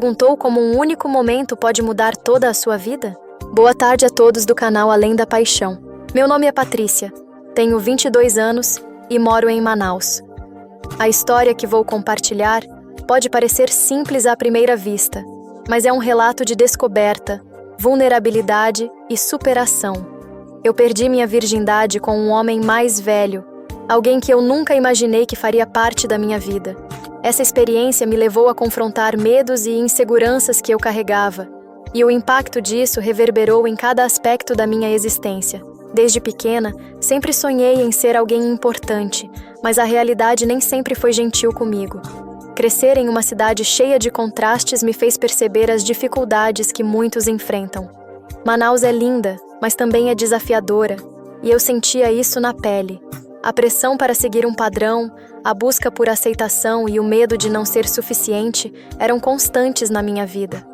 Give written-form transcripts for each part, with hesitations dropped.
perguntou como um único momento pode mudar toda a sua vida? Boa tarde a todos do canal Além da Paixão. Meu nome é Patrícia, tenho 22 anos e moro em Manaus. A história que vou compartilhar pode parecer simples à primeira vista, mas é um relato de descoberta, vulnerabilidade e superação. Eu perdi minha virgindade com um homem mais velho, alguém que eu nunca imaginei que faria parte da minha vida. Essa experiência me levou a confrontar medos e inseguranças que eu carregava, e o impacto disso reverberou em cada aspecto da minha existência. Desde pequena, sempre sonhei em ser alguém importante, mas a realidade nem sempre foi gentil comigo. Crescer em uma cidade cheia de contrastes me fez perceber as dificuldades que muitos enfrentam. Manaus é linda, mas também é desafiadora, e eu sentia isso na pele. A pressão para seguir um padrão, a busca por aceitação e o medo de não ser suficiente eram constantes na minha vida.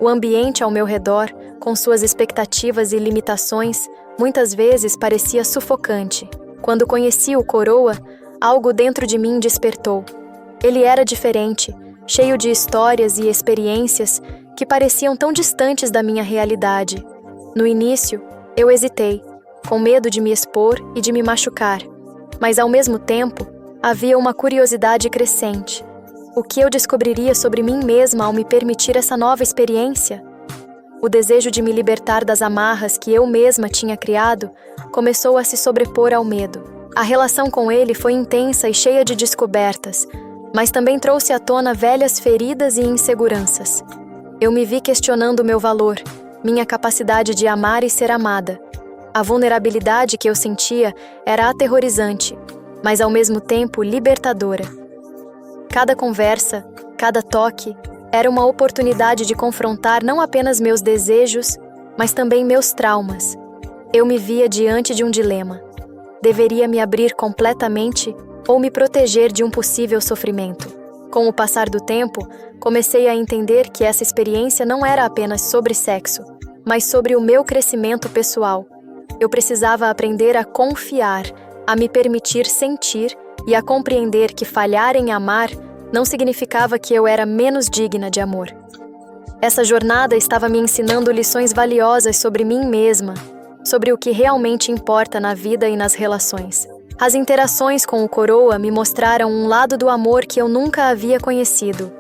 O ambiente ao meu redor, com suas expectativas e limitações, muitas vezes parecia sufocante. Quando conheci o Coroa, algo dentro de mim despertou. Ele era diferente, cheio de histórias e experiências que pareciam tão distantes da minha realidade. No início, eu hesitei, com medo de me expor e de me machucar. Mas, ao mesmo tempo, havia uma curiosidade crescente. O que eu descobriria sobre mim mesma ao me permitir essa nova experiência? O desejo de me libertar das amarras que eu mesma tinha criado começou a se sobrepor ao medo. A relação com ele foi intensa e cheia de descobertas, mas também trouxe à tona velhas feridas e inseguranças. Eu me vi questionando meu valor, minha capacidade de amar e ser amada. A vulnerabilidade que eu sentia era aterrorizante, mas ao mesmo tempo libertadora. Cada conversa, cada toque, era uma oportunidade de confrontar não apenas meus desejos, mas também meus traumas. Eu me via diante de um dilema. Deveria me abrir completamente ou me proteger de um possível sofrimento? Com o passar do tempo, comecei a entender que essa experiência não era apenas sobre sexo, mas sobre o meu crescimento pessoal. Eu precisava aprender a confiar, a me permitir sentir e a compreender que falhar em amar não significava que eu era menos digna de amor. Essa jornada estava me ensinando lições valiosas sobre mim mesma, sobre o que realmente importa na vida e nas relações. As interações com o Coroa me mostraram um lado do amor que eu nunca havia conhecido.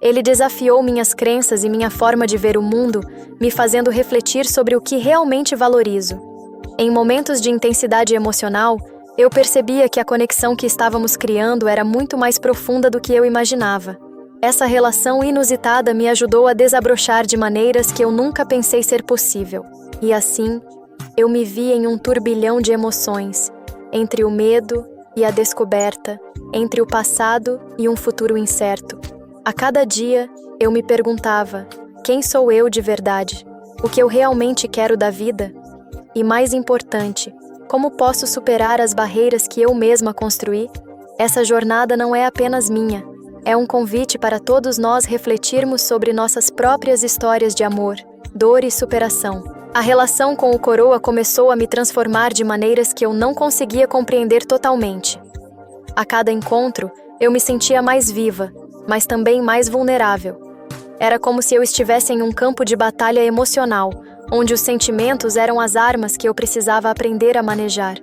Ele desafiou minhas crenças e minha forma de ver o mundo, me fazendo refletir sobre o que realmente valorizo. Em momentos de intensidade emocional, eu percebia que a conexão que estávamos criando era muito mais profunda do que eu imaginava. Essa relação inusitada me ajudou a desabrochar de maneiras que eu nunca pensei ser possível. E assim, eu me vi em um turbilhão de emoções, entre o medo e a descoberta, entre o passado e um futuro incerto. A cada dia, eu me perguntava: quem sou eu de verdade? O que eu realmente quero da vida? E mais importante, como posso superar as barreiras que eu mesma construí? Essa jornada não é apenas minha, é um convite para todos nós refletirmos sobre nossas próprias histórias de amor, dor e superação. A relação com o Coroa começou a me transformar de maneiras que eu não conseguia compreender totalmente. A cada encontro, eu me sentia mais viva, mas também mais vulnerável. Era como se eu estivesse em um campo de batalha emocional, onde os sentimentos eram as armas que eu precisava aprender a manejar.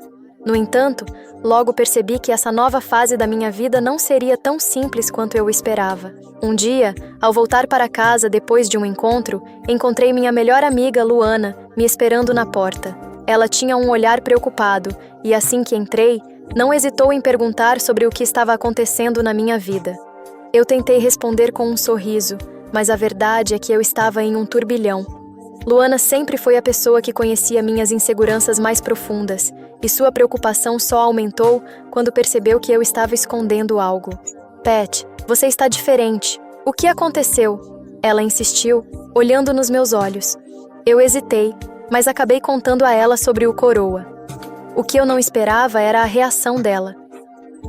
No entanto, logo percebi que essa nova fase da minha vida não seria tão simples quanto eu esperava. Um dia, ao voltar para casa depois de um encontro, encontrei minha melhor amiga, Luana, me esperando na porta. Ela tinha um olhar preocupado e, assim que entrei, não hesitou em perguntar sobre o que estava acontecendo na minha vida. Eu tentei responder com um sorriso, mas a verdade é que eu estava em um turbilhão. Luana sempre foi a pessoa que conhecia minhas inseguranças mais profundas, e sua preocupação só aumentou quando percebeu que eu estava escondendo algo. Pat, você está diferente. O que aconteceu? Ela insistiu, olhando nos meus olhos. Eu hesitei, mas acabei contando a ela sobre o Coroa. O que eu não esperava era a reação dela.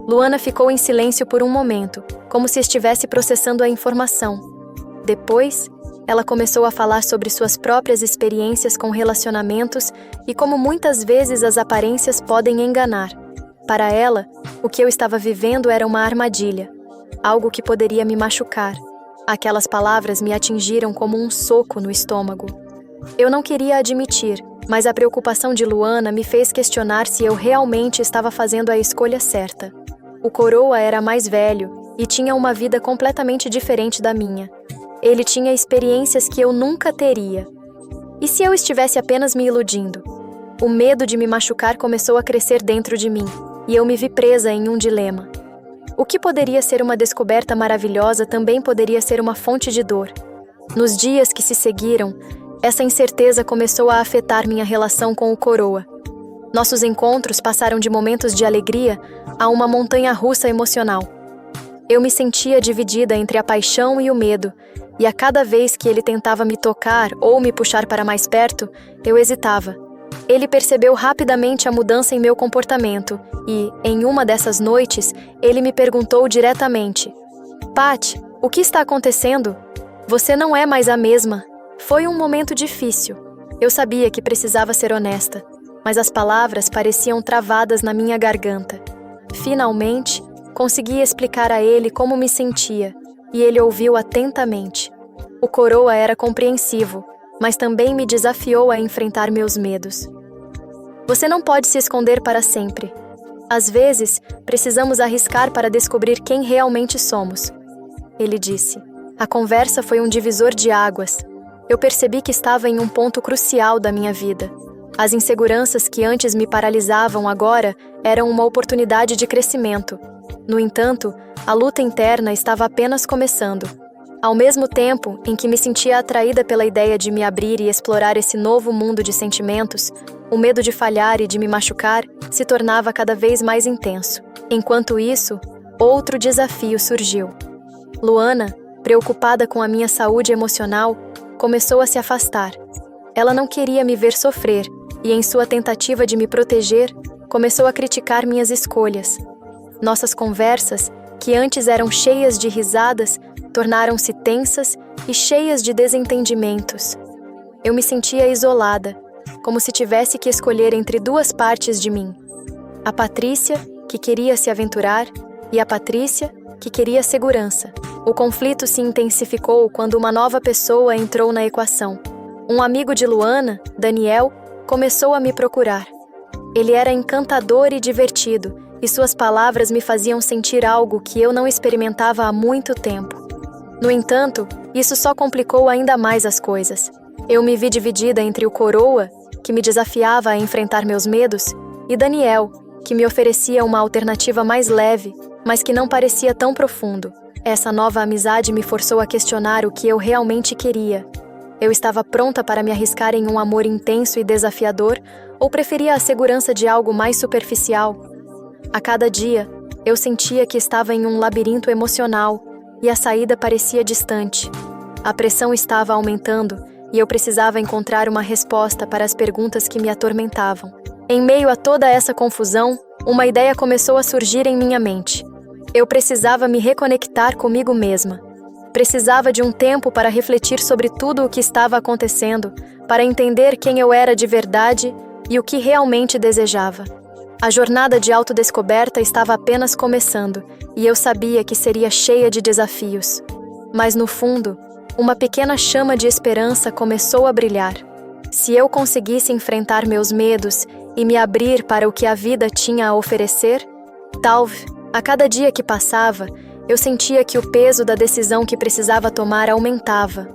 Luana ficou em silêncio por um momento, como se estivesse processando a informação. Depois, ela começou a falar sobre suas próprias experiências com relacionamentos e como muitas vezes as aparências podem enganar. Para ela, o que eu estava vivendo era uma armadilha, algo que poderia me machucar. Aquelas palavras me atingiram como um soco no estômago. Eu não queria admitir, mas a preocupação de Luana me fez questionar se eu realmente estava fazendo a escolha certa. O coroa era mais velho e tinha uma vida completamente diferente da minha. Ele tinha experiências que eu nunca teria. E se eu estivesse apenas me iludindo? O medo de me machucar começou a crescer dentro de mim, e eu me vi presa em um dilema. O que poderia ser uma descoberta maravilhosa também poderia ser uma fonte de dor. Nos dias que se seguiram, essa incerteza começou a afetar minha relação com o coroa. Nossos encontros passaram de momentos de alegria a uma montanha-russa emocional. Eu me sentia dividida entre a paixão e o medo, e a cada vez que ele tentava me tocar ou me puxar para mais perto, eu hesitava. Ele percebeu rapidamente a mudança em meu comportamento e, em uma dessas noites, ele me perguntou diretamente: Pat, o que está acontecendo? Você não é mais a mesma. Foi um momento difícil. Eu sabia que precisava ser honesta, mas as palavras pareciam travadas na minha garganta. Finalmente, consegui explicar a ele como me sentia, e ele ouviu atentamente. O coroa era compreensivo, mas também me desafiou a enfrentar meus medos. Você não pode se esconder para sempre. Às vezes, precisamos arriscar para descobrir quem realmente somos. Ele disse. A conversa foi um divisor de águas. Eu percebi que estava em um ponto crucial da minha vida. As inseguranças que antes me paralisavam agora eram uma oportunidade de crescimento. No entanto, a luta interna estava apenas começando. Ao mesmo tempo em que me sentia atraída pela ideia de me abrir e explorar esse novo mundo de sentimentos, o medo de falhar e de me machucar se tornava cada vez mais intenso. Enquanto isso, outro desafio surgiu. Luana, preocupada com a minha saúde emocional, começou a se afastar. Ela não queria me ver sofrer e, em sua tentativa de me proteger, começou a criticar minhas escolhas. Nossas conversas, que antes eram cheias de risadas, tornaram-se tensas e cheias de desentendimentos. Eu me sentia isolada, como se tivesse que escolher entre duas partes de mim. A Patrícia, que queria se aventurar, e a Patrícia, que queria segurança. O conflito se intensificou quando uma nova pessoa entrou na equação. Um amigo de Luana, Daniel, começou a me procurar. Ele era encantador e divertido, e suas palavras me faziam sentir algo que eu não experimentava há muito tempo. No entanto, isso só complicou ainda mais as coisas. Eu me vi dividida entre o coroa, que me desafiava a enfrentar meus medos, e Daniel, que me oferecia uma alternativa mais leve, mas que não parecia tão profundo. Essa nova amizade me forçou a questionar o que eu realmente queria. Eu estava pronta para me arriscar em um amor intenso e desafiador, ou preferia a segurança de algo mais superficial? A cada dia, eu sentia que estava em um labirinto emocional, e a saída parecia distante. A pressão estava aumentando, e eu precisava encontrar uma resposta para as perguntas que me atormentavam. Em meio a toda essa confusão, uma ideia começou a surgir em minha mente. Eu precisava me reconectar comigo mesma. Precisava de um tempo para refletir sobre tudo o que estava acontecendo, para entender quem eu era de verdade e o que realmente desejava. A jornada de autodescoberta estava apenas começando, e eu sabia que seria cheia de desafios. Mas no fundo, uma pequena chama de esperança começou a brilhar. Se eu conseguisse enfrentar meus medos e me abrir para o que a vida tinha a oferecer, talvez, a cada dia que passava, eu sentia que o peso da decisão que precisava tomar aumentava.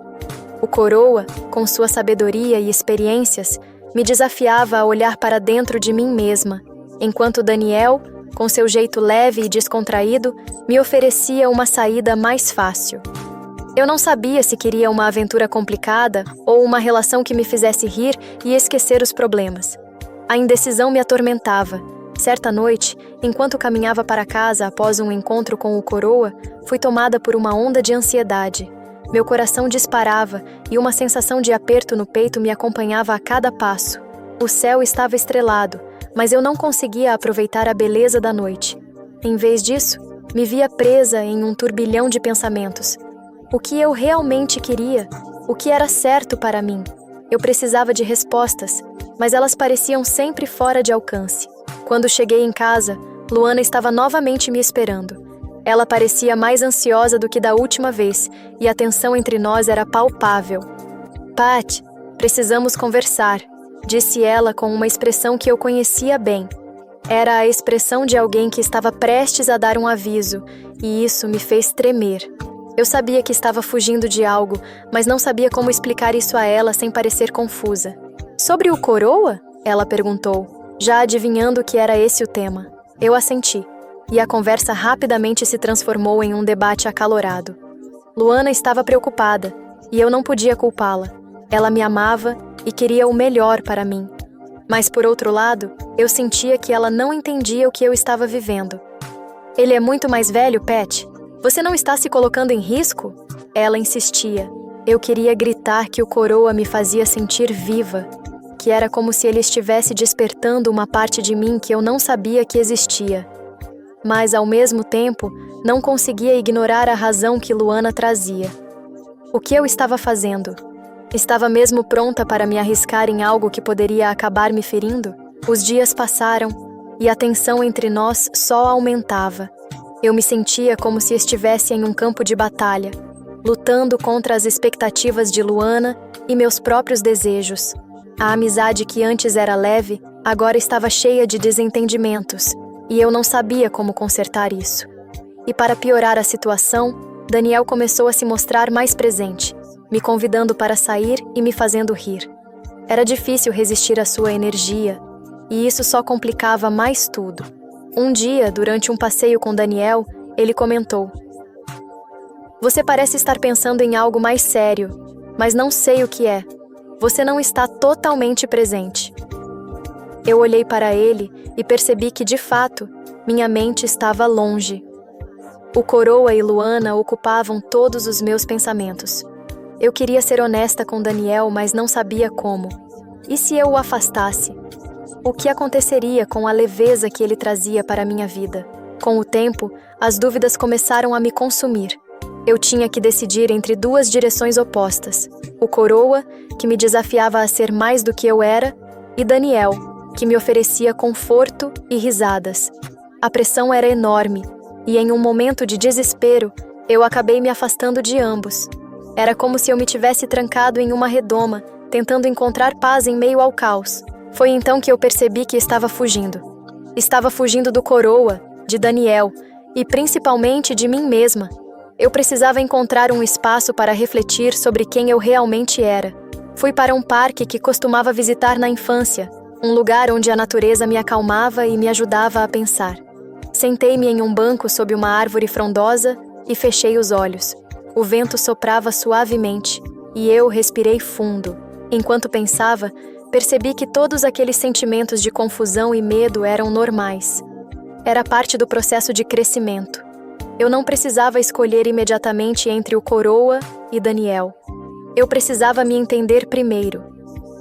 O coroa, com sua sabedoria e experiências, me desafiava a olhar para dentro de mim mesma, enquanto Daniel, com seu jeito leve e descontraído, me oferecia uma saída mais fácil. Eu não sabia se queria uma aventura complicada ou uma relação que me fizesse rir e esquecer os problemas. A indecisão me atormentava. Certa noite, enquanto caminhava para casa após um encontro com o coroa, fui tomada por uma onda de ansiedade. Meu coração disparava e uma sensação de aperto no peito me acompanhava a cada passo. O céu estava estrelado, mas eu não conseguia aproveitar a beleza da noite. Em vez disso, me via presa em um turbilhão de pensamentos. O que eu realmente queria? O que era certo para mim? Eu precisava de respostas, mas elas pareciam sempre fora de alcance. Quando cheguei em casa, Luana estava novamente me esperando. Ela parecia mais ansiosa do que da última vez, e a tensão entre nós era palpável. Pat, precisamos conversar, disse ela com uma expressão que eu conhecia bem. Era a expressão de alguém que estava prestes a dar um aviso, e isso me fez tremer. Eu sabia que estava fugindo de algo, mas não sabia como explicar isso a ela sem parecer confusa. Sobre o coroa? Ela perguntou, já adivinhando que era esse o tema. Eu assenti, e a conversa rapidamente se transformou em um debate acalorado. Luana estava preocupada, e eu não podia culpá-la. Ela me amava e queria o melhor para mim. Mas, por outro lado, eu sentia que ela não entendia o que eu estava vivendo. Ele é muito mais velho, Pat. Você não está se colocando em risco? Ela insistia. Eu queria gritar que o coroa me fazia sentir viva, que era como se ele estivesse despertando uma parte de mim que eu não sabia que existia. Mas, ao mesmo tempo, não conseguia ignorar a razão que Luana trazia. O que eu estava fazendo? Estava mesmo pronta para me arriscar em algo que poderia acabar me ferindo? Os dias passaram, e a tensão entre nós só aumentava. Eu me sentia como se estivesse em um campo de batalha, lutando contra as expectativas de Luana e meus próprios desejos. A amizade que antes era leve, agora estava cheia de desentendimentos, e eu não sabia como consertar isso. E para piorar a situação, Daniel começou a se mostrar mais presente, me convidando para sair e me fazendo rir. Era difícil resistir à sua energia, e isso só complicava mais tudo. Um dia, durante um passeio com Daniel, ele comentou: "Você parece estar pensando em algo mais sério, mas não sei o que é. Você não está totalmente presente." Eu olhei para ele e percebi que, de fato, minha mente estava longe. O coroa e Luana ocupavam todos os meus pensamentos. Eu queria ser honesta com Daniel, mas não sabia como. E se eu o afastasse? O que aconteceria com a leveza que ele trazia para a minha vida? Com o tempo, as dúvidas começaram a me consumir. Eu tinha que decidir entre duas direções opostas. O coroa, que me desafiava a ser mais do que eu era, e Daniel, que me oferecia conforto e risadas. A pressão era enorme, e em um momento de desespero, eu acabei me afastando de ambos. Era como se eu me tivesse trancado em uma redoma, tentando encontrar paz em meio ao caos. Foi então que eu percebi que estava fugindo. Estava fugindo do coroa, de Daniel, e principalmente de mim mesma. Eu precisava encontrar um espaço para refletir sobre quem eu realmente era. Fui para um parque que costumava visitar na infância, um lugar onde a natureza me acalmava e me ajudava a pensar. Sentei-me em um banco sob uma árvore frondosa e fechei os olhos. O vento soprava suavemente, e eu respirei fundo. Enquanto pensava, percebi que todos aqueles sentimentos de confusão e medo eram normais. Era parte do processo de crescimento. Eu não precisava escolher imediatamente entre o coroa e Daniel. Eu precisava me entender primeiro.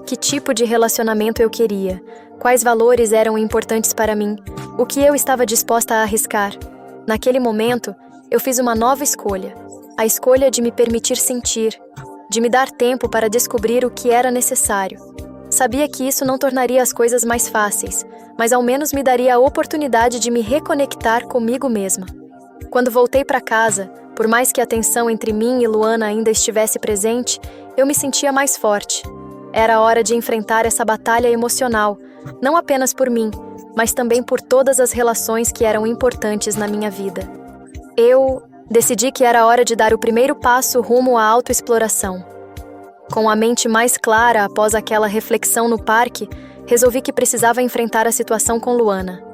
Que tipo de relacionamento eu queria? Quais valores eram importantes para mim? O que eu estava disposta a arriscar? Naquele momento, eu fiz uma nova escolha. A escolha de me permitir sentir, de me dar tempo para descobrir o que era necessário. Sabia que isso não tornaria as coisas mais fáceis, mas ao menos me daria a oportunidade de me reconectar comigo mesma. Quando voltei para casa, por mais que a tensão entre mim e Luana ainda estivesse presente, eu me sentia mais forte. Era hora de enfrentar essa batalha emocional, não apenas por mim, mas também por todas as relações que eram importantes na minha vida. Eu decidi que era hora de dar o primeiro passo rumo à autoexploração. Com a mente mais clara após aquela reflexão no parque, resolvi que precisava enfrentar a situação com Luana.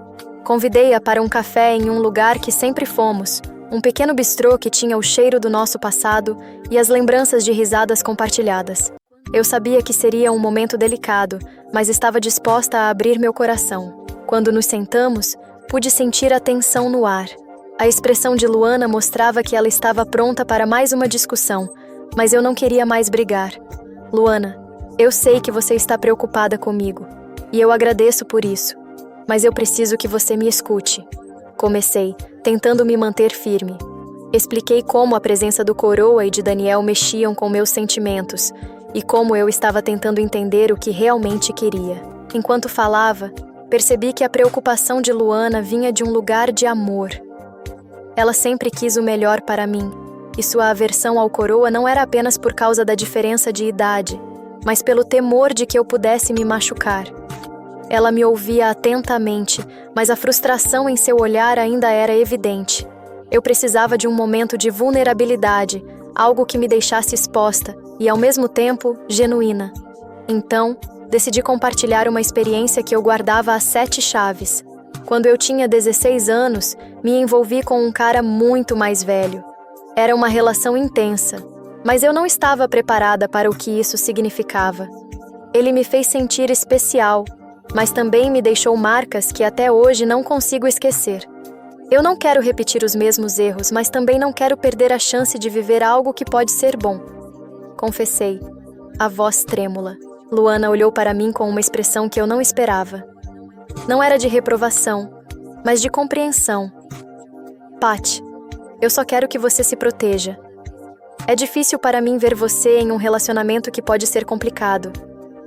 Convidei-a para um café em um lugar que sempre fomos, um pequeno bistrô que tinha o cheiro do nosso passado e as lembranças de risadas compartilhadas. Eu sabia que seria um momento delicado, mas estava disposta a abrir meu coração. Quando nos sentamos, pude sentir a tensão no ar. A expressão de Luana mostrava que ela estava pronta para mais uma discussão, mas eu não queria mais brigar. Luana, eu sei que você está preocupada comigo, e eu agradeço por isso, mas eu preciso que você me escute. Comecei, tentando me manter firme. Expliquei como a presença do coroa e de Daniel mexiam com meus sentimentos, e como eu estava tentando entender o que realmente queria. Enquanto falava, percebi que a preocupação de Luana vinha de um lugar de amor. Ela sempre quis o melhor para mim, e sua aversão ao coroa não era apenas por causa da diferença de idade, mas pelo temor de que eu pudesse me machucar. Ela me ouvia atentamente, mas a frustração em seu olhar ainda era evidente. Eu precisava de um momento de vulnerabilidade, algo que me deixasse exposta e, ao mesmo tempo, genuína. Então, decidi compartilhar uma experiência que eu guardava a 7 chaves. Quando eu tinha 16 anos, me envolvi com um cara muito mais velho. Era uma relação intensa, mas eu não estava preparada para o que isso significava. Ele me fez sentir especial, mas também me deixou marcas que até hoje não consigo esquecer. Eu não quero repetir os mesmos erros, mas também não quero perder a chance de viver algo que pode ser bom. Confessei, a voz trêmula. Luana olhou para mim com uma expressão que eu não esperava. Não era de reprovação, mas de compreensão. Pat, eu só quero que você se proteja. É difícil para mim ver você em um relacionamento que pode ser complicado,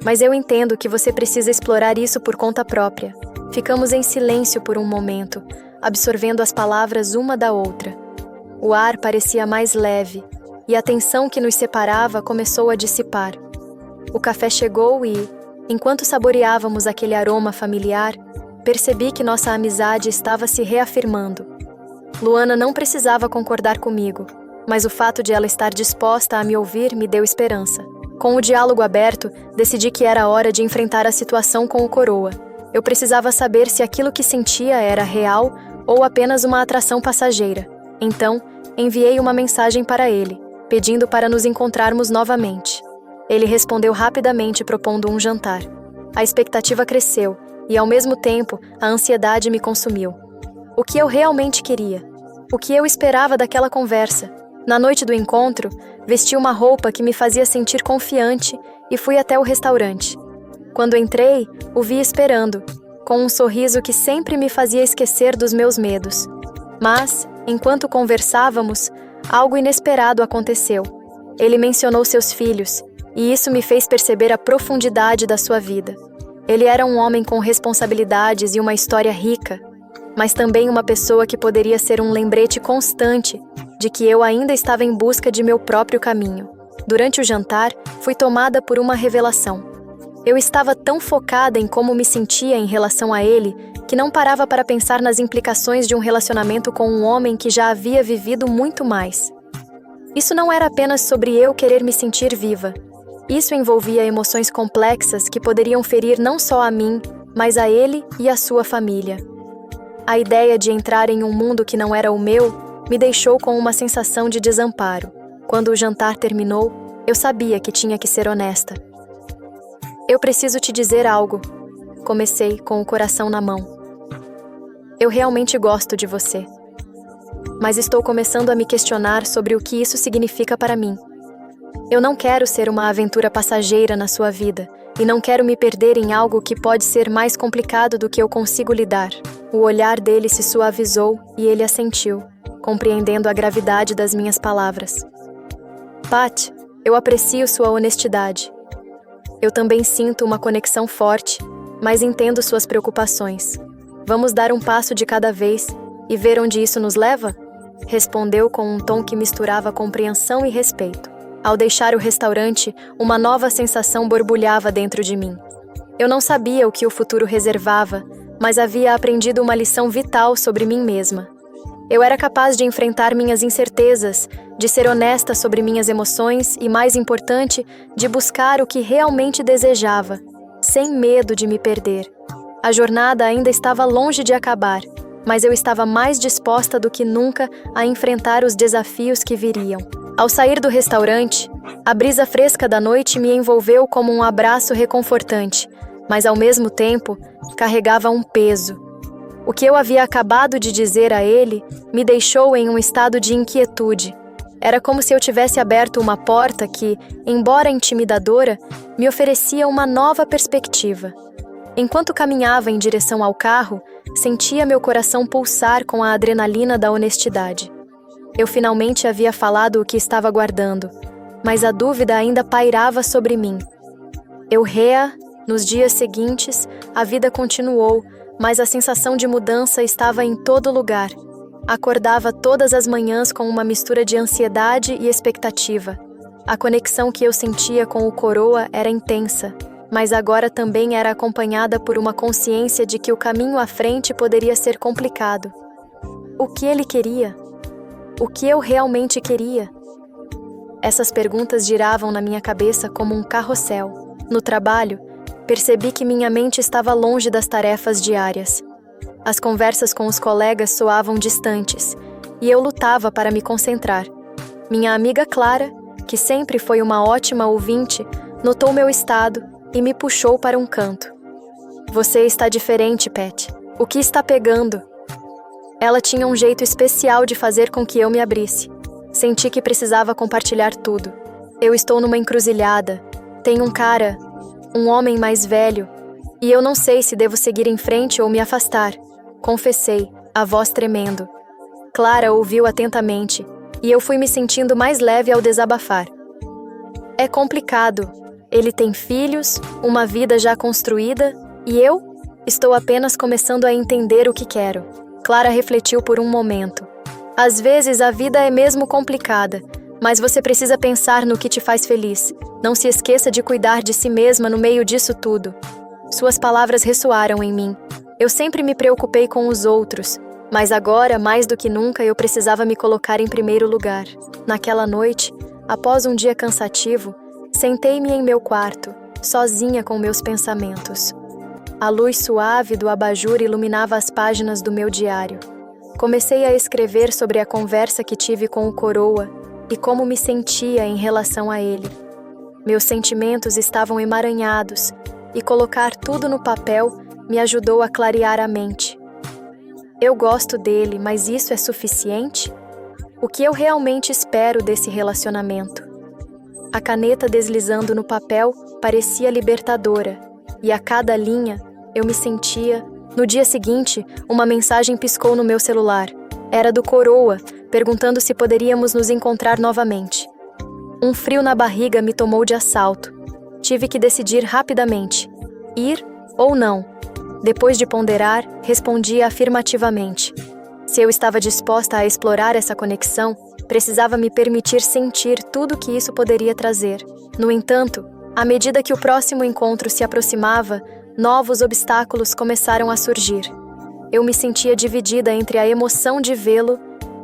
mas eu entendo que você precisa explorar isso por conta própria. Ficamos em silêncio por um momento, absorvendo as palavras uma da outra. O ar parecia mais leve, e a tensão que nos separava começou a dissipar. O café chegou e, enquanto saboreávamos aquele aroma familiar, percebi que nossa amizade estava se reafirmando. Luana não precisava concordar comigo, mas o fato de ela estar disposta a me ouvir me deu esperança. Com o diálogo aberto, decidi que era hora de enfrentar a situação com o coroa. Eu precisava saber se aquilo que sentia era real ou apenas uma atração passageira. Então, enviei uma mensagem para ele, pedindo para nos encontrarmos novamente. Ele respondeu rapidamente, propondo um jantar. A expectativa cresceu e, ao mesmo tempo, a ansiedade me consumiu. O que eu realmente queria? O que eu esperava daquela conversa? Na noite do encontro, vesti uma roupa que me fazia sentir confiante e fui até o restaurante. Quando entrei, o vi esperando, com um sorriso que sempre me fazia esquecer dos meus medos. Mas, enquanto conversávamos, algo inesperado aconteceu. Ele mencionou seus filhos, e isso me fez perceber a profundidade da sua vida. Ele era um homem com responsabilidades e uma história rica, mas também uma pessoa que poderia ser um lembrete constante de que eu ainda estava em busca de meu próprio caminho. Durante o jantar, fui tomada por uma revelação. Eu estava tão focada em como me sentia em relação a ele que não parava para pensar nas implicações de um relacionamento com um homem que já havia vivido muito mais. Isso não era apenas sobre eu querer me sentir viva. Isso envolvia emoções complexas que poderiam ferir não só a mim, mas a ele e a sua família. A ideia de entrar em um mundo que não era o meu me deixou com uma sensação de desamparo. Quando o jantar terminou, eu sabia que tinha que ser honesta. Eu preciso te dizer algo. Comecei com o coração na mão. Eu realmente gosto de você. Mas estou começando a me questionar sobre o que isso significa para mim. Eu não quero ser uma aventura passageira na sua vida, e não quero me perder em algo que pode ser mais complicado do que eu consigo lidar. O olhar dele se suavizou e ele assentiu, compreendendo a gravidade das minhas palavras. Pat, eu aprecio sua honestidade. Eu também sinto uma conexão forte, mas entendo suas preocupações. Vamos dar um passo de cada vez e ver onde isso nos leva? Respondeu com um tom que misturava compreensão e respeito. Ao deixar o restaurante, uma nova sensação borbulhava dentro de mim. Eu não sabia o que o futuro reservava, mas havia aprendido uma lição vital sobre mim mesma. Eu era capaz de enfrentar minhas incertezas, de ser honesta sobre minhas emoções e, mais importante, de buscar o que realmente desejava, sem medo de me perder. A jornada ainda estava longe de acabar, mas eu estava mais disposta do que nunca a enfrentar os desafios que viriam. Ao sair do restaurante, a brisa fresca da noite me envolveu como um abraço reconfortante, mas ao mesmo tempo carregava um peso. O que eu havia acabado de dizer a ele me deixou em um estado de inquietude. Era como se eu tivesse aberto uma porta que, embora intimidadora, me oferecia uma nova perspectiva. Enquanto caminhava em direção ao carro, sentia meu coração pulsar com a adrenalina da honestidade. Eu finalmente havia falado o que estava guardando, mas a dúvida ainda pairava sobre mim. Nos dias seguintes, a vida continuou, mas a sensação de mudança estava em todo lugar. Acordava todas as manhãs com uma mistura de ansiedade e expectativa. A conexão que eu sentia com o coroa era intensa, mas agora também era acompanhada por uma consciência de que o caminho à frente poderia ser complicado. O que ele queria? O que eu realmente queria? Essas perguntas giravam na minha cabeça como um carrossel. No trabalho, percebi que minha mente estava longe das tarefas diárias. As conversas com os colegas soavam distantes, e eu lutava para me concentrar. Minha amiga Clara, que sempre foi uma ótima ouvinte, notou meu estado e me puxou para um canto. Você está diferente, Pat. O que está pegando? Ela tinha um jeito especial de fazer com que eu me abrisse. Senti que precisava compartilhar tudo. Eu estou numa encruzilhada. Tem um homem mais velho, e eu não sei se devo seguir em frente ou me afastar. Confessei, a voz tremendo. Clara ouviu atentamente, e eu fui me sentindo mais leve ao desabafar. É complicado. Ele tem filhos, uma vida já construída, e eu estou apenas começando a entender o que quero. Clara refletiu por um momento. Às vezes a vida é mesmo complicada, mas você precisa pensar no que te faz feliz. Não se esqueça de cuidar de si mesma no meio disso tudo. Suas palavras ressoaram em mim. Eu sempre me preocupei com os outros, mas agora, mais do que nunca, eu precisava me colocar em primeiro lugar. Naquela noite, após um dia cansativo, sentei-me em meu quarto, sozinha com meus pensamentos. A luz suave do abajur iluminava as páginas do meu diário. Comecei a escrever sobre a conversa que tive com o coroa e como me sentia em relação a ele. Meus sentimentos estavam emaranhados e colocar tudo no papel me ajudou a clarear a mente. Eu gosto dele, mas isso é suficiente? O que eu realmente espero desse relacionamento? A caneta deslizando no papel parecia libertadora, e a cada linha eu me sentia... No dia seguinte, uma mensagem piscou no meu celular. Era do coroa, perguntando se poderíamos nos encontrar novamente. Um frio na barriga me tomou de assalto. Tive que decidir rapidamente, ir ou não. Depois de ponderar, respondi afirmativamente. Se eu estava disposta a explorar essa conexão, precisava me permitir sentir tudo que isso poderia trazer. No entanto, à medida que o próximo encontro se aproximava, novos obstáculos começaram a surgir. Eu me sentia dividida entre a emoção de vê-lo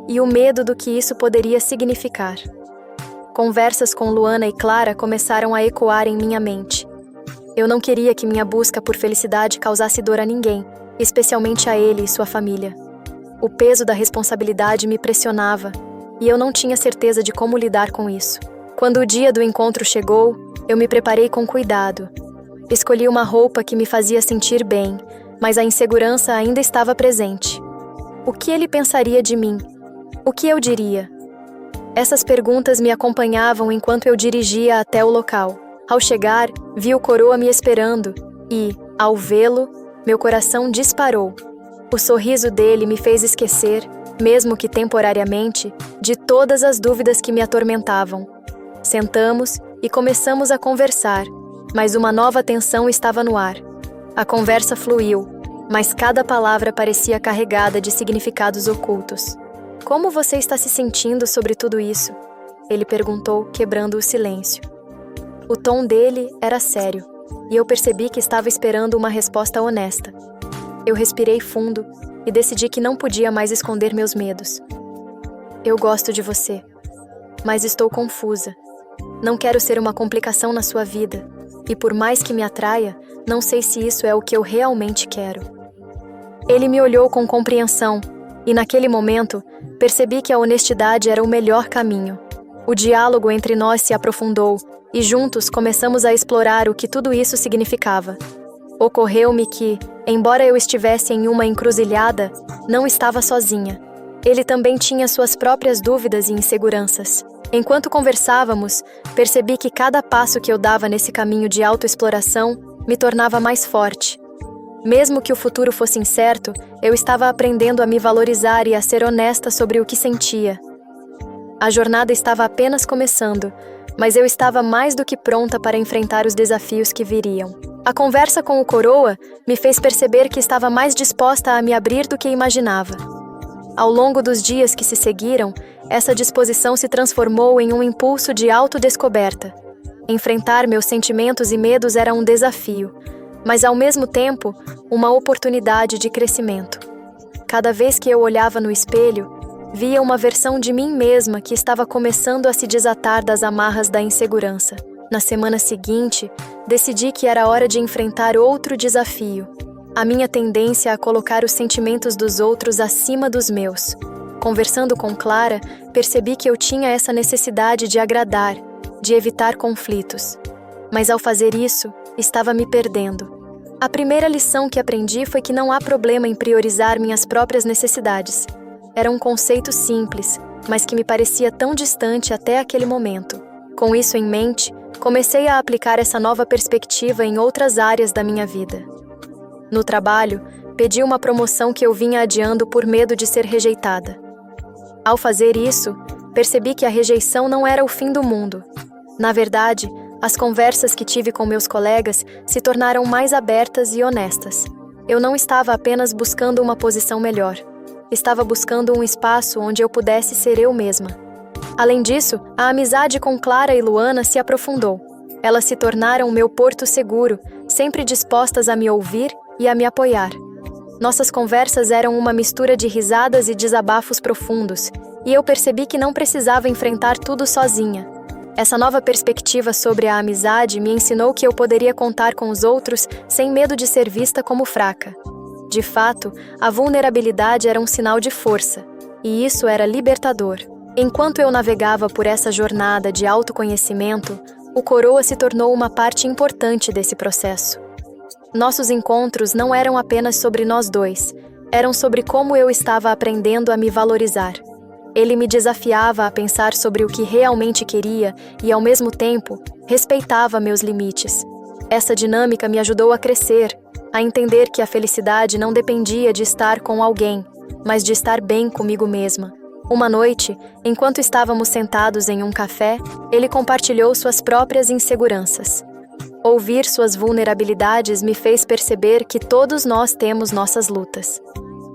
e o medo do que isso poderia significar. Conversas com Luana e Clara começaram a ecoar em minha mente. Eu não queria que minha busca por felicidade causasse dor a ninguém, especialmente a ele e sua família. O peso da responsabilidade me pressionava, e eu não tinha certeza de como lidar com isso. Quando o dia do encontro chegou, eu me preparei com cuidado. Escolhi uma roupa que me fazia sentir bem, mas a insegurança ainda estava presente. O que ele pensaria de mim? O que eu diria? Essas perguntas me acompanhavam enquanto eu dirigia até o local. Ao chegar, vi o coroa me esperando e, ao vê-lo, meu coração disparou. O sorriso dele me fez esquecer, mesmo que temporariamente, de todas as dúvidas que me atormentavam. Sentamos e começamos a conversar, mas uma nova tensão estava no ar. A conversa fluiu, mas cada palavra parecia carregada de significados ocultos. Como você está se sentindo sobre tudo isso? Ele perguntou, quebrando o silêncio. O tom dele era sério, e eu percebi que estava esperando uma resposta honesta. Eu respirei fundo e decidi que não podia mais esconder meus medos. Eu gosto de você, mas estou confusa. Não quero ser uma complicação na sua vida, e por mais que me atraia, não sei se isso é o que eu realmente quero. Ele me olhou com compreensão, e naquele momento, percebi que a honestidade era o melhor caminho. O diálogo entre nós se aprofundou, e juntos começamos a explorar o que tudo isso significava. Ocorreu-me que, embora eu estivesse em uma encruzilhada, não estava sozinha. Ele também tinha suas próprias dúvidas e inseguranças. Enquanto conversávamos, percebi que cada passo que eu dava nesse caminho de autoexploração me tornava mais forte. Mesmo que o futuro fosse incerto, eu estava aprendendo a me valorizar e a ser honesta sobre o que sentia. A jornada estava apenas começando, mas eu estava mais do que pronta para enfrentar os desafios que viriam. A conversa com o coroa me fez perceber que estava mais disposta a me abrir do que imaginava. Ao longo dos dias que se seguiram, essa disposição se transformou em um impulso de autodescoberta. Enfrentar meus sentimentos e medos era um desafio, mas ao mesmo tempo, uma oportunidade de crescimento. Cada vez que eu olhava no espelho, via uma versão de mim mesma que estava começando a se desatar das amarras da insegurança. Na semana seguinte, decidi que era hora de enfrentar outro desafio. A minha tendência a colocar os sentimentos dos outros acima dos meus. Conversando com Clara, percebi que eu tinha essa necessidade de agradar, de evitar conflitos. Mas ao fazer isso, estava me perdendo. A primeira lição que aprendi foi que não há problema em priorizar minhas próprias necessidades. Era um conceito simples, mas que me parecia tão distante até aquele momento. Com isso em mente, comecei a aplicar essa nova perspectiva em outras áreas da minha vida. No trabalho, pedi uma promoção que eu vinha adiando por medo de ser rejeitada. Ao fazer isso, percebi que a rejeição não era o fim do mundo. Na verdade, as conversas que tive com meus colegas se tornaram mais abertas e honestas. Eu não estava apenas buscando uma posição melhor. Estava buscando um espaço onde eu pudesse ser eu mesma. Além disso, a amizade com Clara e Luana se aprofundou. Elas se tornaram meu porto seguro, sempre dispostas a me ouvir e a me apoiar. Nossas conversas eram uma mistura de risadas e desabafos profundos, e eu percebi que não precisava enfrentar tudo sozinha. Essa nova perspectiva sobre a amizade me ensinou que eu poderia contar com os outros sem medo de ser vista como fraca. De fato, a vulnerabilidade era um sinal de força, e isso era libertador. Enquanto eu navegava por essa jornada de autoconhecimento, o Coroa se tornou uma parte importante desse processo. Nossos encontros não eram apenas sobre nós dois, eram sobre como eu estava aprendendo a me valorizar. Ele me desafiava a pensar sobre o que realmente queria e, ao mesmo tempo, respeitava meus limites. Essa dinâmica me ajudou a crescer, a entender que a felicidade não dependia de estar com alguém, mas de estar bem comigo mesma. Uma noite, enquanto estávamos sentados em um café, ele compartilhou suas próprias inseguranças. Ouvir suas vulnerabilidades me fez perceber que todos nós temos nossas lutas.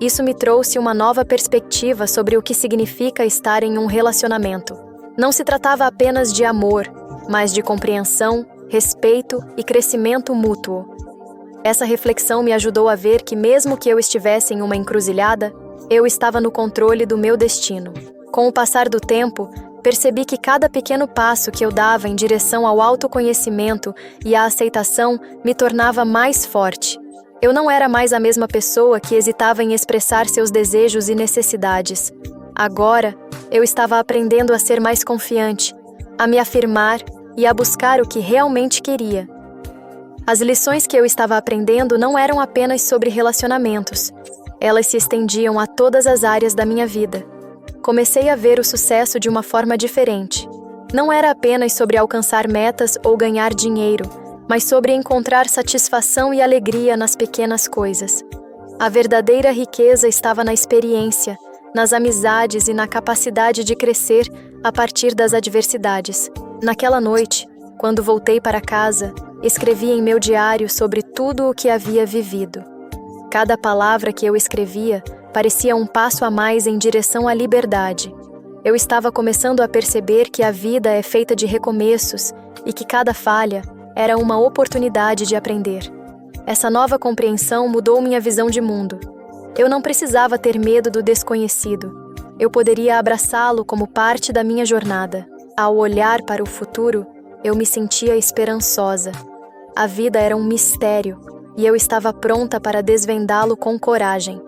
Isso me trouxe uma nova perspectiva sobre o que significa estar em um relacionamento. Não se tratava apenas de amor, mas de compreensão, respeito e crescimento mútuo. Essa reflexão me ajudou a ver que, mesmo que eu estivesse em uma encruzilhada, eu estava no controle do meu destino. Com o passar do tempo, percebi que cada pequeno passo que eu dava em direção ao autoconhecimento e à aceitação me tornava mais forte. Eu não era mais a mesma pessoa que hesitava em expressar seus desejos e necessidades. Agora, eu estava aprendendo a ser mais confiante, a me afirmar e a buscar o que realmente queria. As lições que eu estava aprendendo não eram apenas sobre relacionamentos. Elas se estendiam a todas as áreas da minha vida. Comecei a ver o sucesso de uma forma diferente. Não era apenas sobre alcançar metas ou ganhar dinheiro, mas sobre encontrar satisfação e alegria nas pequenas coisas. A verdadeira riqueza estava na experiência, nas amizades e na capacidade de crescer a partir das adversidades. Naquela noite, quando voltei para casa, escrevi em meu diário sobre tudo o que havia vivido. Cada palavra que eu escrevia parecia um passo a mais em direção à liberdade. Eu estava começando a perceber que a vida é feita de recomeços e que cada falha era uma oportunidade de aprender. Essa nova compreensão mudou minha visão de mundo. Eu não precisava ter medo do desconhecido. Eu poderia abraçá-lo como parte da minha jornada. Ao olhar para o futuro, eu me sentia esperançosa. A vida era um mistério e eu estava pronta para desvendá-lo com coragem.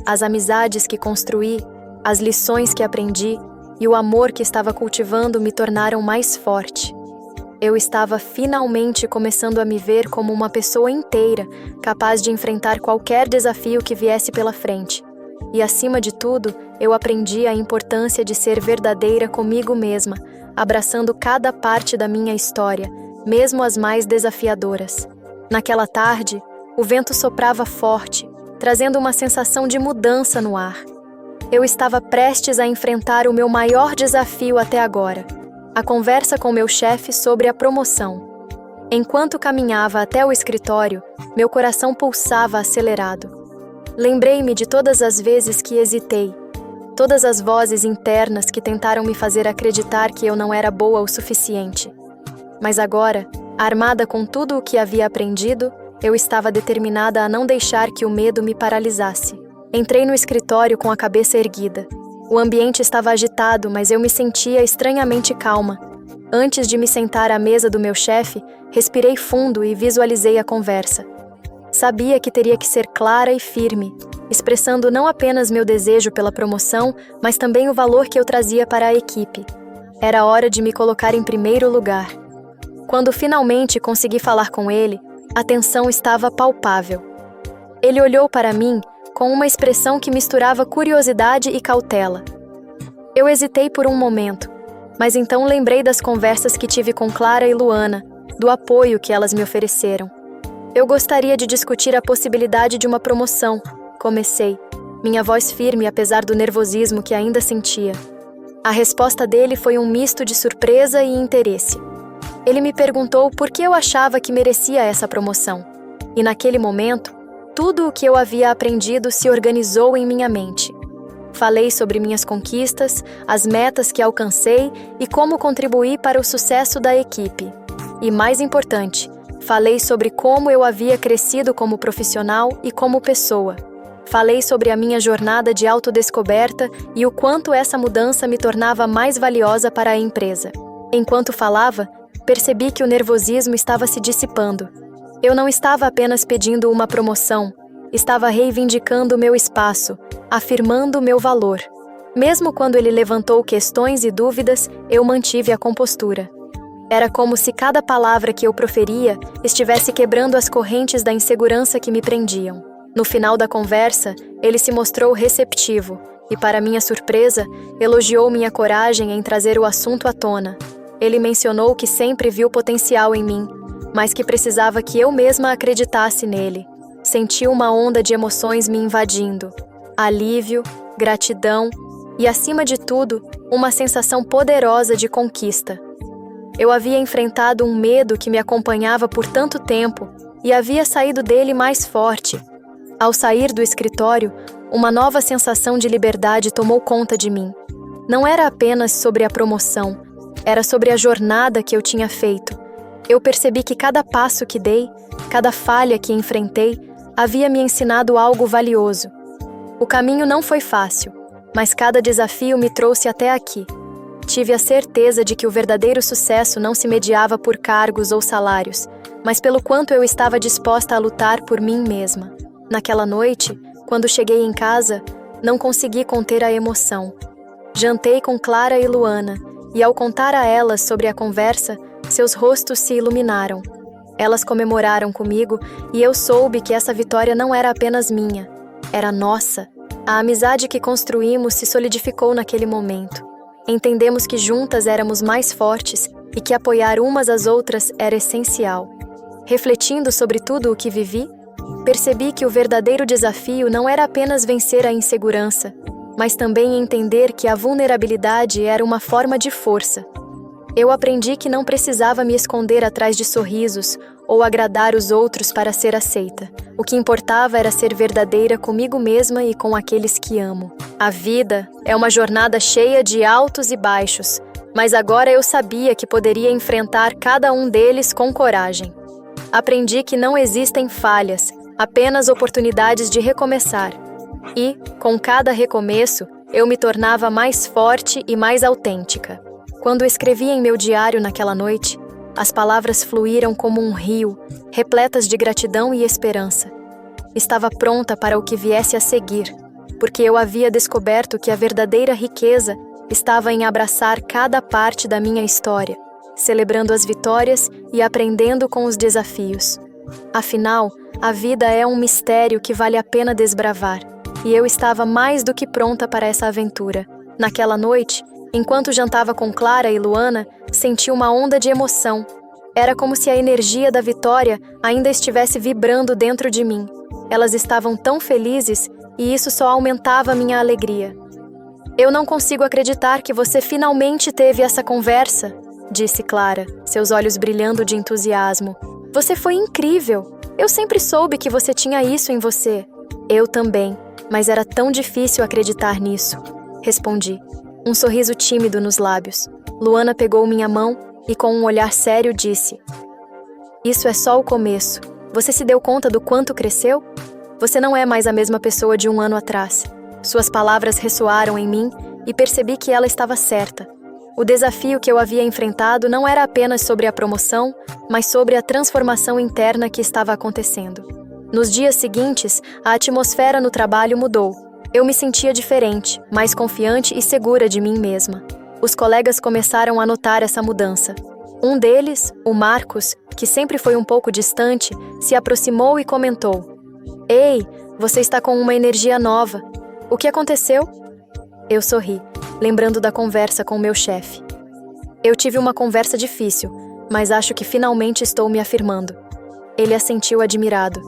As amizades que construí, as lições que aprendi e o amor que estava cultivando me tornaram mais forte. Eu estava finalmente começando a me ver como uma pessoa inteira, capaz de enfrentar qualquer desafio que viesse pela frente. E, acima de tudo, eu aprendi a importância de ser verdadeira comigo mesma, abraçando cada parte da minha história, mesmo as mais desafiadoras. Naquela tarde, o vento soprava forte, trazendo uma sensação de mudança no ar. Eu estava prestes a enfrentar o meu maior desafio até agora, a conversa com meu chefe sobre a promoção. Enquanto caminhava até o escritório, meu coração pulsava acelerado. Lembrei-me de todas as vezes que hesitei, todas as vozes internas que tentaram me fazer acreditar que eu não era boa o suficiente. Mas agora, armada com tudo o que havia aprendido, eu estava determinada a não deixar que o medo me paralisasse. Entrei no escritório com a cabeça erguida. O ambiente estava agitado, mas eu me sentia estranhamente calma. Antes de me sentar à mesa do meu chefe, respirei fundo e visualizei a conversa. Sabia que teria que ser clara e firme, expressando não apenas meu desejo pela promoção, mas também o valor que eu trazia para a equipe. Era hora de me colocar em primeiro lugar. Quando finalmente consegui falar com ele, a tensão estava palpável. Ele olhou para mim com uma expressão que misturava curiosidade e cautela. Eu hesitei por um momento, mas então lembrei das conversas que tive com Clara e Luana, do apoio que elas me ofereceram. Eu gostaria de discutir a possibilidade de uma promoção, comecei, minha voz firme apesar do nervosismo que ainda sentia. A resposta dele foi um misto de surpresa e interesse. Ele me perguntou por que eu achava que merecia essa promoção. E naquele momento, tudo o que eu havia aprendido se organizou em minha mente. Falei sobre minhas conquistas, as metas que alcancei e como contribuí para o sucesso da equipe. E mais importante, falei sobre como eu havia crescido como profissional e como pessoa. Falei sobre a minha jornada de autodescoberta e o quanto essa mudança me tornava mais valiosa para a empresa. Enquanto falava, percebi que o nervosismo estava se dissipando. Eu não estava apenas pedindo uma promoção, estava reivindicando meu espaço, afirmando meu valor. Mesmo quando ele levantou questões e dúvidas, eu mantive a compostura. Era como se cada palavra que eu proferia estivesse quebrando as correntes da insegurança que me prendiam. No final da conversa, ele se mostrou receptivo e, para minha surpresa, elogiou minha coragem em trazer o assunto à tona. Ele mencionou que sempre viu potencial em mim, mas que precisava que eu mesma acreditasse nele. Senti uma onda de emoções me invadindo. Alívio, gratidão e, acima de tudo, uma sensação poderosa de conquista. Eu havia enfrentado um medo que me acompanhava por tanto tempo e havia saído dele mais forte. Ao sair do escritório, uma nova sensação de liberdade tomou conta de mim. Não era apenas sobre a promoção, era sobre a jornada que eu tinha feito. Eu percebi que cada passo que dei, cada falha que enfrentei, havia me ensinado algo valioso. O caminho não foi fácil, mas cada desafio me trouxe até aqui. Tive a certeza de que o verdadeiro sucesso não se mediava por cargos ou salários, mas pelo quanto eu estava disposta a lutar por mim mesma. Naquela noite, quando cheguei em casa, não consegui conter a emoção. Jantei com Clara e Luana, e ao contar a elas sobre a conversa, seus rostos se iluminaram. Elas comemoraram comigo e eu soube que essa vitória não era apenas minha, era nossa. A amizade que construímos se solidificou naquele momento. Entendemos que juntas éramos mais fortes e que apoiar umas às outras era essencial. Refletindo sobre tudo o que vivi, percebi que o verdadeiro desafio não era apenas vencer a insegurança, mas também entender que a vulnerabilidade era uma forma de força. Eu aprendi que não precisava me esconder atrás de sorrisos ou agradar os outros para ser aceita. O que importava era ser verdadeira comigo mesma e com aqueles que amo. A vida é uma jornada cheia de altos e baixos, mas agora eu sabia que poderia enfrentar cada um deles com coragem. Aprendi que não existem falhas, apenas oportunidades de recomeçar. E, com cada recomeço, eu me tornava mais forte e mais autêntica. Quando escrevi em meu diário naquela noite, as palavras fluíram como um rio, repletas de gratidão e esperança. Estava pronta para o que viesse a seguir, porque eu havia descoberto que a verdadeira riqueza estava em abraçar cada parte da minha história, celebrando as vitórias e aprendendo com os desafios. Afinal, a vida é um mistério que vale a pena desbravar, e eu estava mais do que pronta para essa aventura. Naquela noite, enquanto jantava com Clara e Luana, senti uma onda de emoção. Era como se a energia da vitória ainda estivesse vibrando dentro de mim. Elas estavam tão felizes e isso só aumentava minha alegria. Eu não consigo acreditar que você finalmente teve essa conversa, disse Clara, seus olhos brilhando de entusiasmo. Você foi incrível. Eu sempre soube que você tinha isso em você. Eu também, mas era tão difícil acreditar nisso. respondi, um sorriso tímido nos lábios. Luana pegou minha mão e, com um olhar sério, disse: Isso é só o começo. Você se deu conta do quanto cresceu? Você não é mais a mesma pessoa de um ano atrás. Suas palavras ressoaram em mim e percebi que ela estava certa. O desafio que eu havia enfrentado não era apenas sobre a promoção, mas sobre a transformação interna que estava acontecendo. Nos dias seguintes, a atmosfera no trabalho mudou. Eu me sentia diferente, mais confiante e segura de mim mesma. Os colegas começaram a notar essa mudança. Um deles, o Marcos, que sempre foi um pouco distante, se aproximou e comentou: Ei, você está com uma energia nova. O que aconteceu? Eu sorri, lembrando da conversa com meu chefe. Eu tive uma conversa difícil, mas acho que finalmente estou me afirmando. Ele assentiu admirado.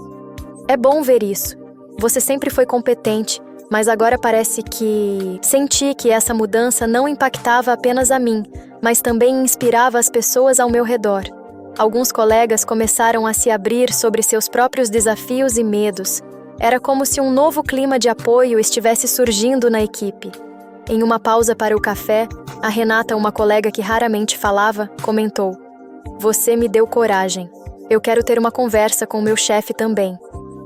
É bom ver isso. Você sempre foi competente, mas agora parece que... Senti que essa mudança não impactava apenas a mim, mas também inspirava as pessoas ao meu redor. Alguns colegas começaram a se abrir sobre seus próprios desafios e medos. Era como se um novo clima de apoio estivesse surgindo na equipe. Em uma pausa para o café, a Renata, uma colega que raramente falava, comentou: Você me deu coragem. Eu quero ter uma conversa com meu chefe também.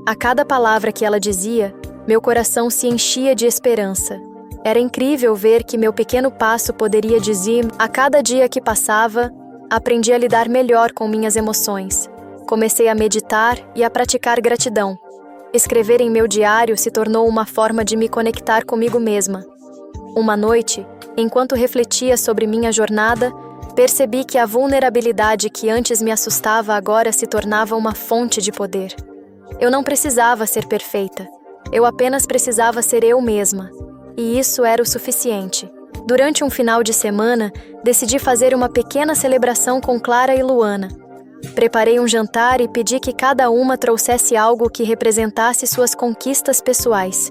A cada palavra que ela dizia, meu coração se enchia de esperança. Era incrível ver que meu pequeno passo poderia dizer. A cada dia que passava, aprendi a lidar melhor com minhas emoções. Comecei a meditar e a praticar gratidão. Escrever em meu diário se tornou uma forma de me conectar comigo mesma. Uma noite, enquanto refletia sobre minha jornada, percebi que a vulnerabilidade que antes me assustava agora se tornava uma fonte de poder. Eu não precisava ser perfeita. Eu apenas precisava ser eu mesma. E isso era o suficiente. Durante um final de semana, decidi fazer uma pequena celebração com Clara e Luana. Preparei um jantar e pedi que cada uma trouxesse algo que representasse suas conquistas pessoais.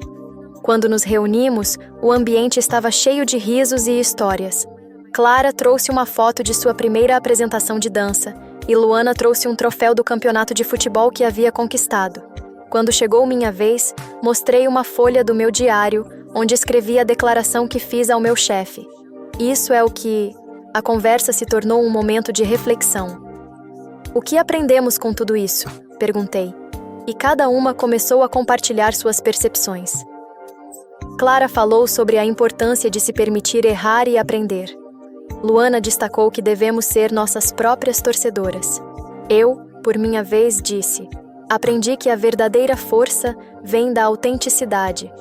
Quando nos reunimos, o ambiente estava cheio de risos e histórias. Clara trouxe uma foto de sua primeira apresentação de dança e Luana trouxe um troféu do campeonato de futebol que havia conquistado. Quando chegou minha vez, mostrei uma folha do meu diário, onde escrevi a declaração que fiz ao meu chefe. Isso é o que... A conversa se tornou um momento de reflexão. O que aprendemos com tudo isso? Perguntei. E cada uma começou a compartilhar suas percepções. Clara falou sobre a importância de se permitir errar e aprender. Luana destacou que devemos ser nossas próprias torcedoras. Eu, por minha vez, disse: Aprendi que a verdadeira força vem da autenticidade.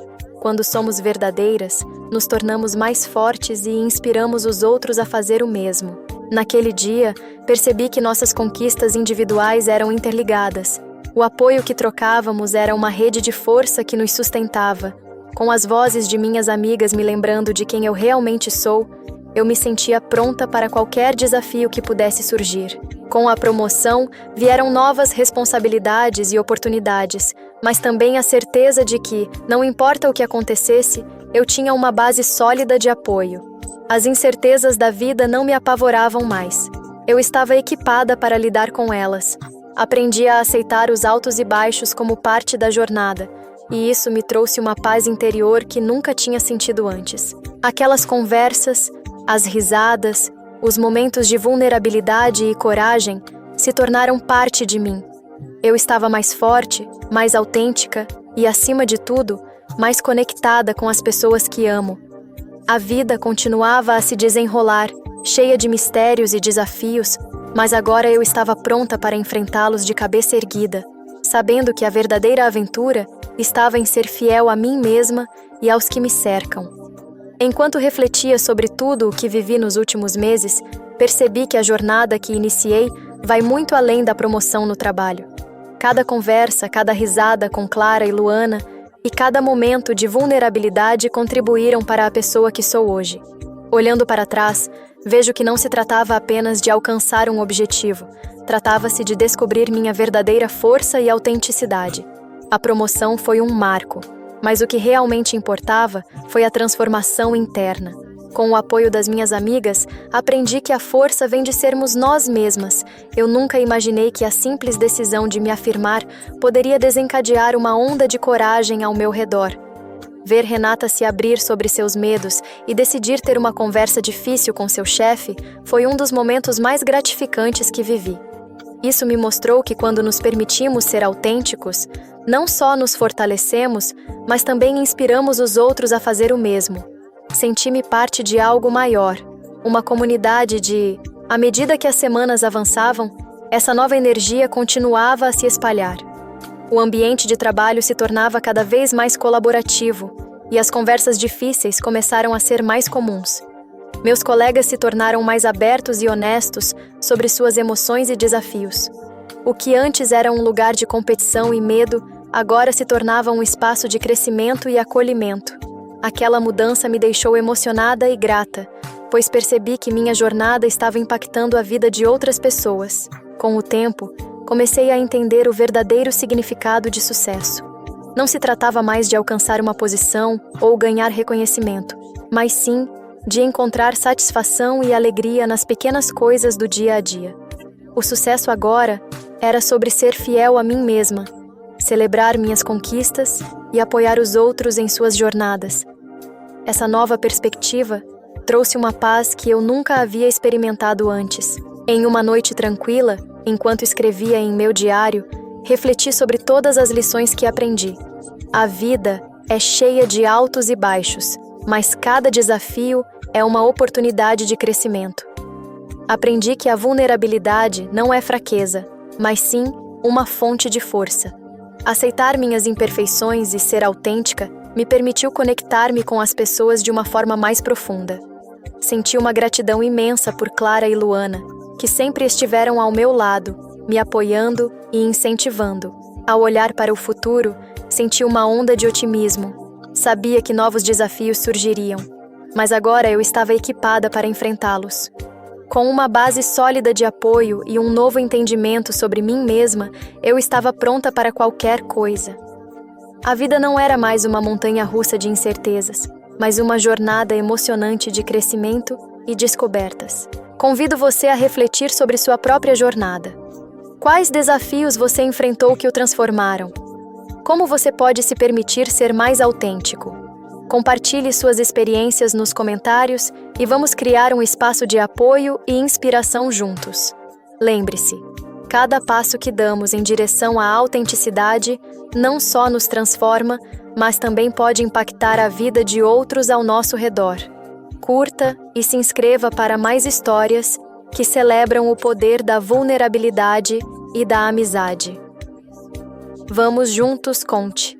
Quando somos verdadeiras, nos tornamos mais fortes e inspiramos os outros a fazer o mesmo. Naquele dia, percebi que nossas conquistas individuais eram interligadas. O apoio que trocávamos era uma rede de força que nos sustentava. Com as vozes de minhas amigas me lembrando de quem eu realmente sou, eu me sentia pronta para qualquer desafio que pudesse surgir. Com a promoção, vieram novas responsabilidades e oportunidades, mas também a certeza de que, não importa o que acontecesse, eu tinha uma base sólida de apoio. As incertezas da vida não me apavoravam mais. Eu estava equipada para lidar com elas. Aprendi a aceitar os altos e baixos como parte da jornada, e isso me trouxe uma paz interior que nunca tinha sentido antes. Aquelas conversas, as risadas, os momentos de vulnerabilidade e coragem se tornaram parte de mim. Eu estava mais forte, mais autêntica e, acima de tudo, mais conectada com as pessoas que amo. A vida continuava a se desenrolar, cheia de mistérios e desafios, mas agora eu estava pronta para enfrentá-los de cabeça erguida, sabendo que a verdadeira aventura estava em ser fiel a mim mesma e aos que me cercam. Enquanto refletia sobre tudo o que vivi nos últimos meses, percebi que a jornada que iniciei vai muito além da promoção no trabalho. Cada conversa, cada risada com Clara e Luana e cada momento de vulnerabilidade contribuíram para a pessoa que sou hoje. Olhando para trás, vejo que não se tratava apenas de alcançar um objetivo, tratava-se de descobrir minha verdadeira força e autenticidade. A promoção foi um marco, mas o que realmente importava foi a transformação interna. Com o apoio das minhas amigas, aprendi que a força vem de sermos nós mesmas. Eu nunca imaginei que a simples decisão de me afirmar poderia desencadear uma onda de coragem ao meu redor. Ver Renata se abrir sobre seus medos e decidir ter uma conversa difícil com seu chefe foi um dos momentos mais gratificantes que vivi. Isso me mostrou que quando nos permitimos ser autênticos, não só nos fortalecemos, mas também inspiramos os outros a fazer o mesmo. Senti-me parte de algo maior, uma comunidade de... À medida que as semanas avançavam, essa nova energia continuava a se espalhar. O ambiente de trabalho se tornava cada vez mais colaborativo e as conversas difíceis começaram a ser mais comuns. Meus colegas se tornaram mais abertos e honestos sobre suas emoções e desafios. O que antes era um lugar de competição e medo, agora se tornava um espaço de crescimento e acolhimento. Aquela mudança me deixou emocionada e grata, pois percebi que minha jornada estava impactando a vida de outras pessoas. Com o tempo, comecei a entender o verdadeiro significado de sucesso. Não se tratava mais de alcançar uma posição ou ganhar reconhecimento, mas sim de encontrar satisfação e alegria nas pequenas coisas do dia a dia. O sucesso agora era sobre ser fiel a mim mesma, celebrar minhas conquistas e apoiar os outros em suas jornadas. Essa nova perspectiva trouxe uma paz que eu nunca havia experimentado antes. Em uma noite tranquila, enquanto escrevia em meu diário, refleti sobre todas as lições que aprendi. A vida é cheia de altos e baixos, mas cada desafio é uma oportunidade de crescimento. Aprendi que a vulnerabilidade não é fraqueza, mas sim uma fonte de força. Aceitar minhas imperfeições e ser autêntica me permitiu conectar-me com as pessoas de uma forma mais profunda. Senti uma gratidão imensa por Clara e Luana, que sempre estiveram ao meu lado, me apoiando e incentivando. Ao olhar para o futuro, senti uma onda de otimismo. Sabia que novos desafios surgiriam, mas agora eu estava equipada para enfrentá-los. Com uma base sólida de apoio e um novo entendimento sobre mim mesma, eu estava pronta para qualquer coisa. A vida não era mais uma montanha-russa de incertezas, mas uma jornada emocionante de crescimento e descobertas. Convido você a refletir sobre sua própria jornada. Quais desafios você enfrentou que o transformaram? Como você pode se permitir ser mais autêntico? Compartilhe suas experiências nos comentários e vamos criar um espaço de apoio e inspiração juntos. Lembre-se, cada passo que damos em direção à autenticidade não só nos transforma, mas também pode impactar a vida de outros ao nosso redor. Curta e se inscreva para mais histórias que celebram o poder da vulnerabilidade e da amizade. Vamos juntos, conte!